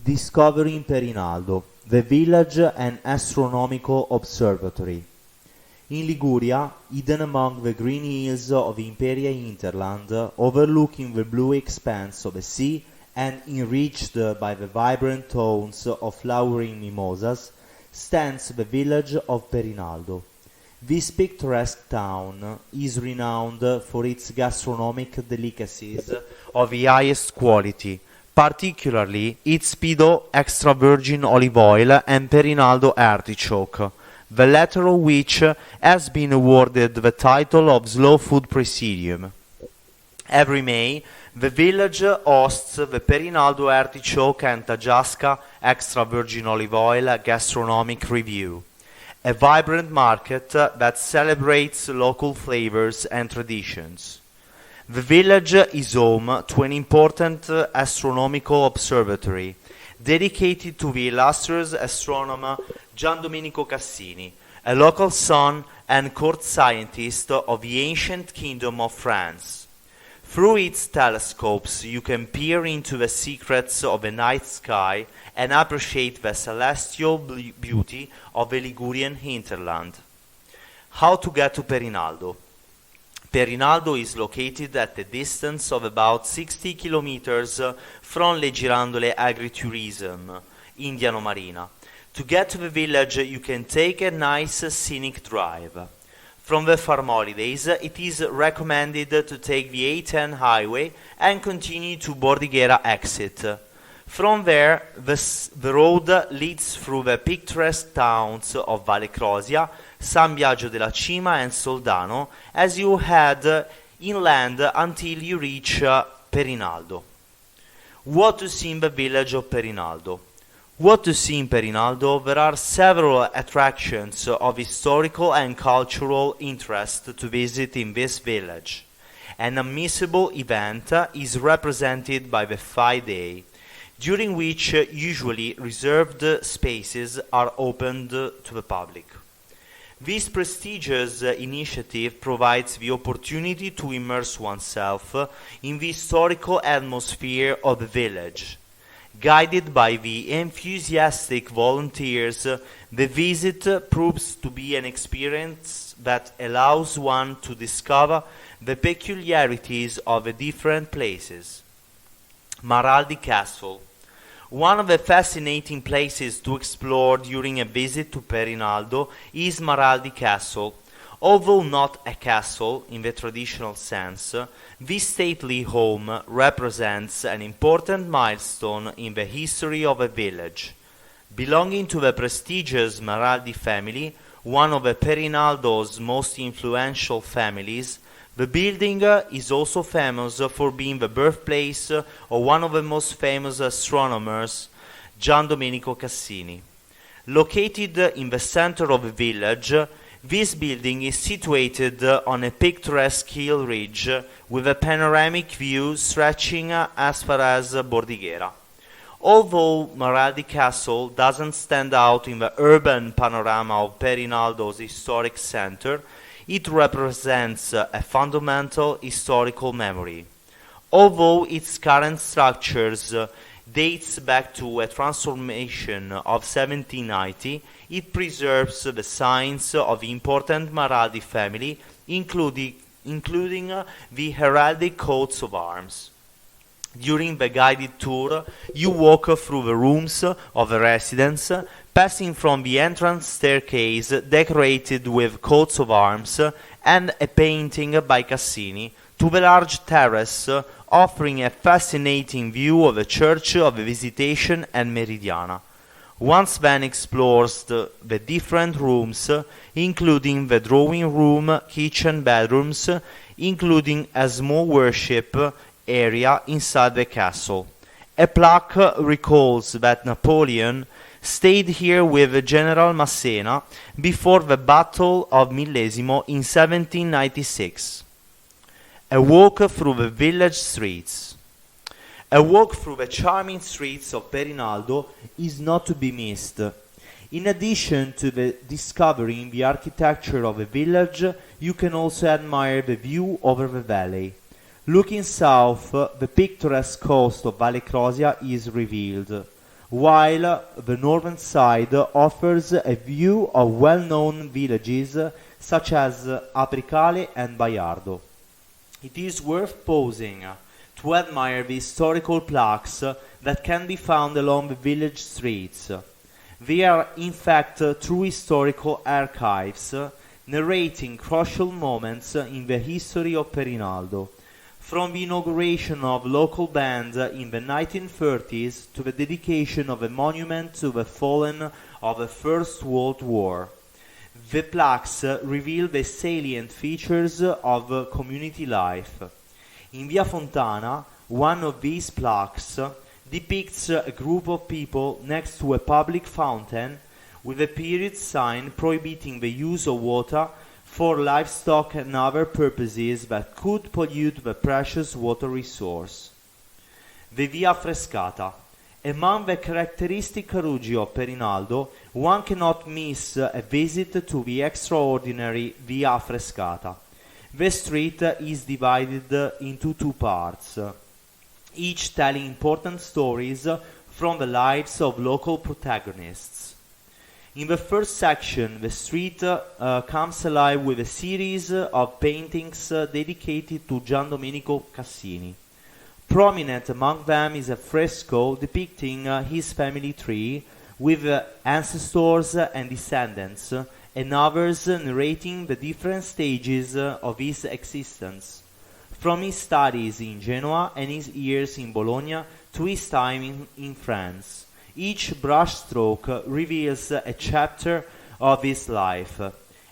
Discovering Perinaldo, the village and astronomical observatory. In Liguria, hidden among the green hills of Imperial hinterland, overlooking the blue expanse of the sea and enriched by the vibrant tones of flowering mimosas, stands the village of Perinaldo. This picturesque town is renowned for its gastronomic delicacies of the highest quality, particularly its Spido extra virgin olive oil and Perinaldo artichoke, the latter of which has been awarded the title of Slow Food Presidium. Every May, the village hosts the Perinaldo artichoke and Tajasca extra virgin olive oil gastronomic review, a vibrant market that celebrates local flavors and traditions. The village is home to an important astronomical observatory dedicated to the illustrious astronomer Gian Domenico Cassini, a local son and court scientist of the ancient kingdom of France. Through its telescopes, you can peer into the secrets of the night sky and appreciate the celestial beauty of the Ligurian hinterland. How to get to Perinaldo? Perinaldo is located at a distance of about 60 kilometers from Le Girandole Agritourism, Indiano Marina. To get to the village, you can take a nice scenic drive. From the farm holidays, it is recommended to take the A10 highway and continue to Bordighera exit. From there, the road leads through the picturesque towns of Valle Crosia, San Biagio della Cima and Soldano as you head inland until you reach Perinaldo. What to see in the village of Perinaldo? What to see in Perinaldo? There are several attractions of historical and cultural interest to visit in this village. An unmissable event is represented by the Phi Day, during which usually reserved spaces are opened to the public. This prestigious initiative provides the opportunity to immerse oneself in the historical atmosphere of the village. Guided by the enthusiastic volunteers, the visit proves to be an experience that allows one to discover the peculiarities of the different places. Maraldi Castle. One of the fascinating places to explore during a visit to Perinaldo is Maraldi Castle. Although not a castle in the traditional sense, this stately home represents an important milestone in the history of a village. Belonging to the prestigious Maraldi family, one of the Perinaldo's most influential families, the building is also famous for being the birthplace of one of the most famous astronomers, Gian Domenico Cassini. Located in the center of the village, this building is situated on a picturesque hill ridge with a panoramic view stretching as far as Bordighera. Although Maraldi Castle doesn't stand out in the urban panorama of Perinaldo's historic center, it represents a fundamental historical memory. Although its current structures dates back to a transformation of 1790, it preserves the signs of the important Maraldi family, including the heraldic coats of arms. During the guided tour, you walk through the rooms of the residence, passing from the entrance staircase decorated with coats of arms and a painting by Cassini, to the large terrace offering a fascinating view of the Church of the Visitation and Meridiana. Once then explores the different rooms, including the drawing room, kitchen, bedrooms, including a small worship area inside the castle. A plaque recalls that Napoleon stayed here with General Massena before the Battle of Millesimo in 1796. A walk through the village streets. A walk through the charming streets of Perinaldo is not to be missed. In addition to discovering the architecture of the village, you can also admire the view over the valley. Looking south, the picturesque coast of Valle Crosia is revealed. while the northern side offers a view of well-known villages such as Apricale and Baiardo. It is worth pausing to admire the historical plaques that can be found along the village streets. They are in fact true historical archives, narrating crucial moments in the history of Perinaldo, from the inauguration of local band in the 1930s to the dedication of a monument to the fallen of the First World War. The plaques reveal the salient features of community life. In Via Fontana, one of these plaques depicts a group of people next to a public fountain with a period sign prohibiting the use of water for livestock and other purposes that could pollute the precious water resource. The Via Frescata. Among the characteristic carugi of Perinaldo, one cannot miss a visit to the extraordinary Via Frescata. The street is divided into two parts, each telling important stories from the lives of local protagonists. In the first section, the street comes alive with a series of paintings dedicated to Gian Domenico Cassini. Prominent among them is a fresco depicting his family tree with ancestors and descendants, and others narrating the different stages of his existence, from his studies in Genoa and his years in Bologna to his time in France. Each brushstroke reveals a chapter of his life.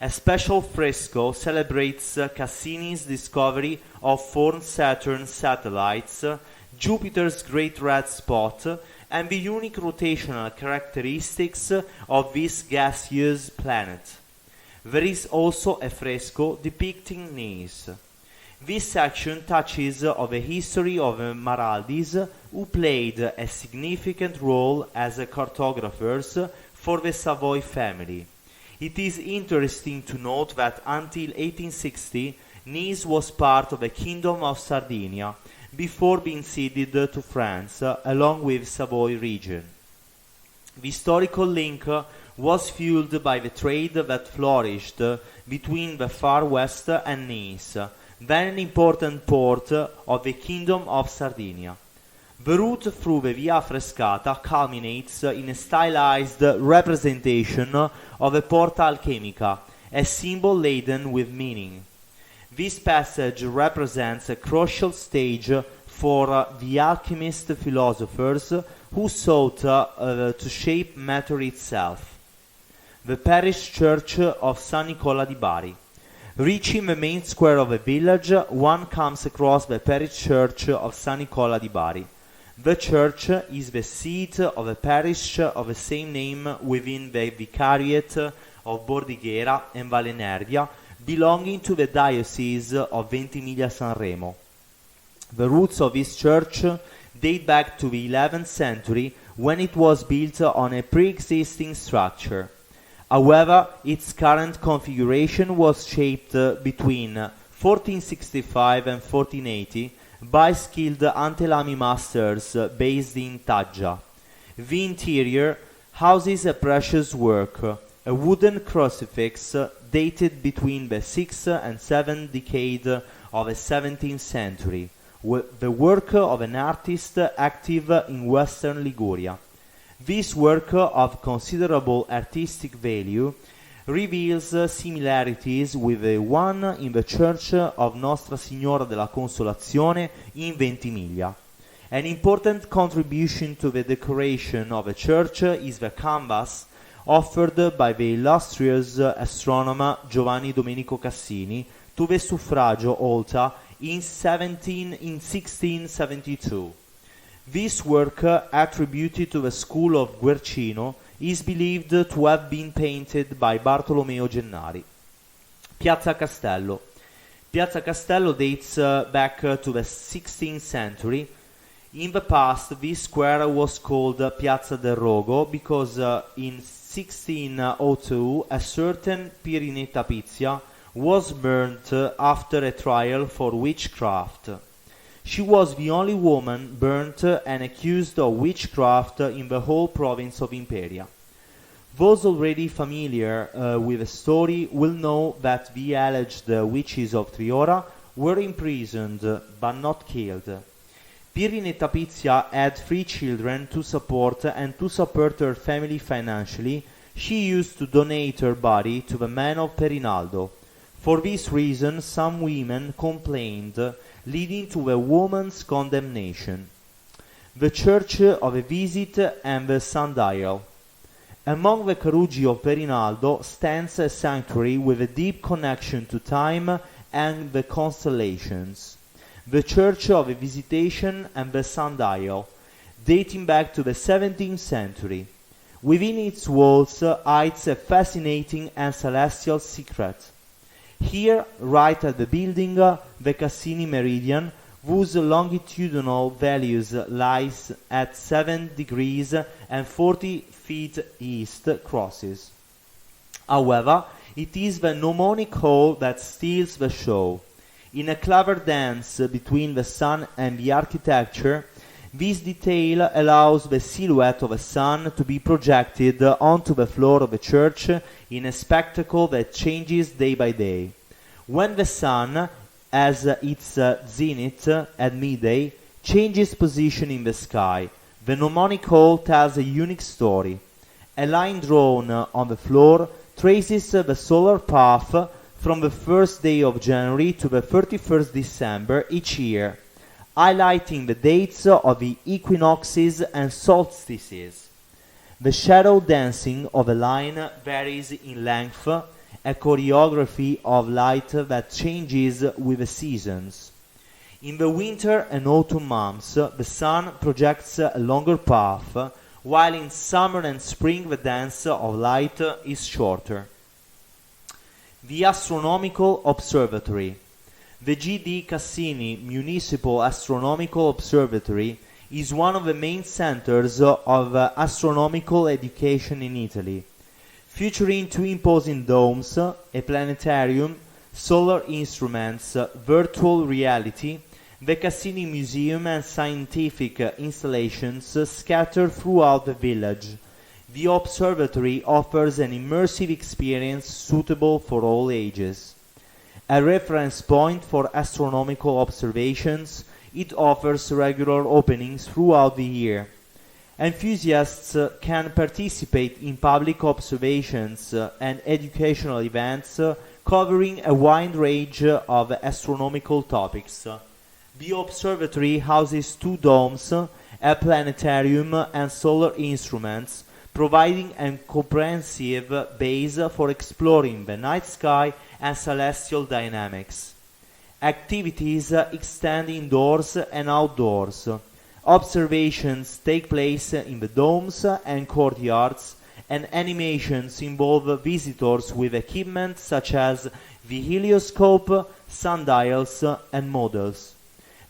A special fresco celebrates Cassini's discovery of four Saturn satellites, Jupiter's great red spot, and the unique rotational characteristics of this gaseous planet. There is also a fresco depicting Nice. This section touches on the history of the Maraldis, who played a significant role as cartographers for the Savoy family. It is interesting to note that until 1860, Nice was part of the Kingdom of Sardinia, before being ceded to France, along with Savoy region. The historical link was fueled by the trade that flourished between the far west and Nice, then an important port of the Kingdom of Sardinia. The route through the Via Frescata culminates in a stylized representation of a Porta Alchemica, a symbol laden with meaning. This passage represents a crucial stage for the alchemist philosophers who sought to shape matter itself. The parish church of San Nicola di Bari. Reaching the main square of the village, one comes across the parish church of San Nicola di Bari. The church is the seat of a parish of the same name within the vicariate of Bordighera and Valle Nervia, belonging to the diocese of Ventimiglia-Sanremo. The roots of this church date back to the 11th century, when it was built on a pre-existing structure. However, its current configuration was shaped between 1465 and 1480 by skilled antelami masters based in Taggia. The interior houses a precious work, a wooden crucifix dated between the 6th and 7th decade of the 17th century, the work of an artist active in western Liguria. This work of considerable artistic value reveals similarities with the one in the Church of Nostra Signora della Consolazione in Ventimiglia. An important contribution to the decoration of the church is the canvas offered by the illustrious astronomer Giovanni Domenico Cassini to the suffragio altar in 1672. This work, attributed to the school of Guercino, is believed to have been painted by Bartolomeo Gennari. Piazza Castello. Piazza Castello dates back to the 16th century. In the past, this square was called Piazza del Rogo because in 1602 a certain Pirinetta Pizia was burnt after a trial for witchcraft. She was the only woman burnt and accused of witchcraft in the whole province of Imperia. Those already familiar with the story will know that the alleged witches of Triora were imprisoned but not killed. Pirinetapizia had 3 children to support, and to support her family financially, she used to donate her body to the men of Perinaldo. For this reason, some women complained, leading to the woman's condemnation. The Church of a Visit and the Sundial. Among the Carugi of Perinaldo stands a sanctuary with a deep connection to time and the constellations. The Church of a Visitation and the Sundial, dating back to the 17th century. Within its walls hides a fascinating and celestial secret. Here, right at the building, the Cassini meridian, whose longitudinal values lies at 7 degrees and 40 feet east, crosses. However, it is the mnemonic hole that steals the show. In a clever dance between the sun and the architecture, this detail allows the silhouette of a sun to be projected onto the floor of the church in a spectacle that changes day by day. When the sun, as its zenith at midday, changes position in the sky, the mnemonic hole tells a unique story. A line drawn on the floor traces the solar path from the first day of January to the 31st December each year, highlighting the dates of the equinoxes and solstices. The shadow dancing of a line varies in length, a choreography of light that changes with the seasons. In the winter and autumn months, the sun projects a longer path, while in summer and spring the dance of light is shorter. The Astronomical Observatory. The G.D. Cassini Municipal Astronomical Observatory is one of the main centers of astronomical education in Italy, featuring 2 imposing domes, a planetarium, solar instruments, virtual reality, the Cassini Museum and scientific installations scattered throughout the village. The observatory offers an immersive experience suitable for all ages. A reference point for astronomical observations, it offers regular openings throughout the year. Enthusiasts can participate in public observations and educational events covering a wide range of astronomical topics. The observatory houses 2 domes, a planetarium and solar instruments, providing a comprehensive base for exploring the night sky and celestial dynamics. Activities extend indoors and outdoors. Observations take place in the domes and courtyards, and animations involve visitors with equipment such as the helioscope, sundials, and models.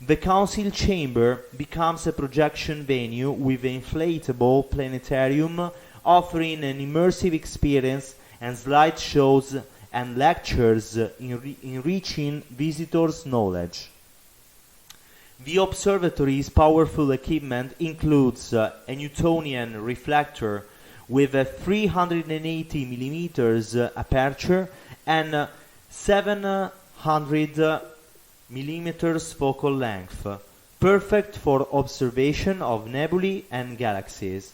The council chamber becomes a projection venue with an inflatable planetarium offering an immersive experience and slideshows and lectures enriching visitors' knowledge. The observatory's powerful equipment includes a Newtonian reflector with a 380 mm aperture and 700 mm focal length, perfect for observation of nebulae and galaxies.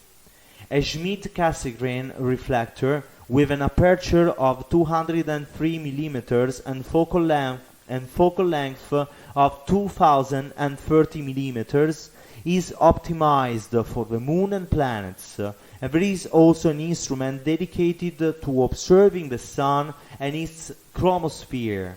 A Schmidt-Cassegrain reflector with an aperture of 203 mm and focal length of 2030 mm is optimized for the moon and planets. And there is also an instrument dedicated to observing the sun and its chromosphere.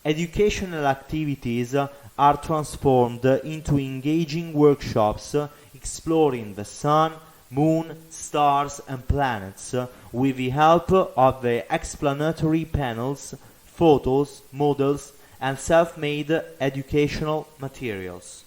Educational activities are transformed into engaging workshops exploring the sun, moon, stars and planets with the help of the explanatory panels, photos, models and self-made educational materials.